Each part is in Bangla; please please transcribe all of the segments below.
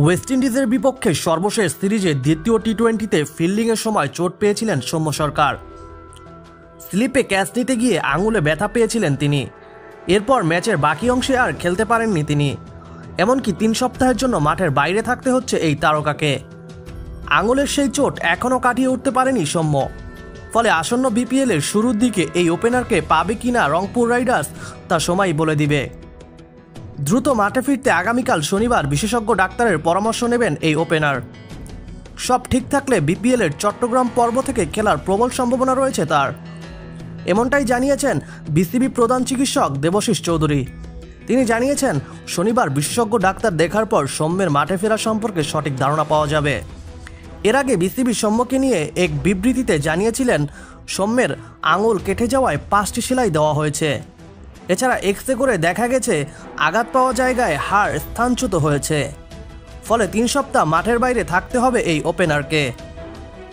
ওয়েস্ট ইন্ডিজের বিপক্ষে সর্বশেষ সিরিজে দ্বিতীয় টি-20তে ফিল্ডিংয়ের সময় চোট পেয়েছিলেন সৌম্য সরকার। স্লিপে ক্যাচ নিতে গিয়ে আঙুলে ব্যথা পেয়েছিলেন তিনি। এরপর ম্যাচের বাকি অংশে আর খেলতে পারেননি তিনি। এমনকি 3 সপ্তাহের জন্য মাঠের বাইরে থাকতে হচ্ছে এই তারকাকে। আঙুলের সেই চোট এখনও কাটিয়ে উঠতে পারেনি সৌম্য। ফলে আসন্ন বিপিএলের শুরুর দিকে এই ওপেনারকে পাবে কিনা রংপুর রাইডার্স তা সময় বলে দিবে। দ্রুত মাঠে ফিরতে আগামীকাল শনিবার বিশেষজ্ঞ ডাক্তারের পরামর্শ নেবেন এই ওপেনার। সব ঠিক থাকলে বিপিএলের চট্টগ্রাম পর্ব থেকে খেলার প্রবল সম্ভাবনা রয়েছে তার। এমনটাই জানিয়েছেন বিসিবি প্রধান চিকিৎসক দেবশিস চৌধুরী। তিনি জানিয়েছেন, শনিবার বিশেষজ্ঞ ডাক্তার দেখার পর সৌম্যের মাঠে ফেরা সম্পর্কে সঠিক ধারণা পাওয়া যাবে। এর আগে বিসিবি সৌম্যকে নিয়ে এক বিবৃতিতে জানিয়েছিলেন, সৌম্যের আঙুল কেটে যাওয়ায় 5টি সেলাই দেওয়া হয়েছে। এছাড়া এক্স-রে করে দেখা গেছে আঘাত পাওয়া জায়গায় হাড় স্থানচ্যুত হয়েছে। ফলে 3 সপ্তাহ মাঠের বাইরে থাকতে হবে এই ওপেনারকে।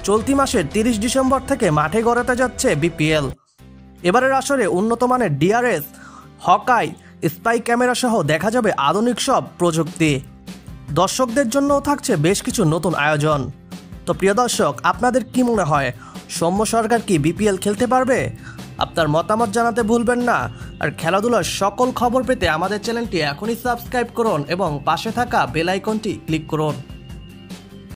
চলতি মাসের 30 ডিসেম্বর থেকে মাঠে গড়াতে যাচ্ছে বিপিএল। এবারের আসরে উন্নত মানের ডিআরএস, হকাই, স্পাই ক্যামেরা সহ দেখা যাবে আধুনিক সব প্রযুক্তি। দর্শকদের জন্যও থাকছে বেশ কিছু নতুন আয়োজন। তো প্রিয় দর্শক, আপনাদের কি মনে হয়, সৌম্য সরকার কি বিপিএল খেলতে পারবে? আপনার মতামত জানাতে ভুলবেন না। আর খেলাধুলার সকল খবর পেতে আমাদের চ্যানেলটি এখনই সাবস্ক্রাইব করুন এবং পাশে থাকা বেল আইকনটি ক্লিক করুন।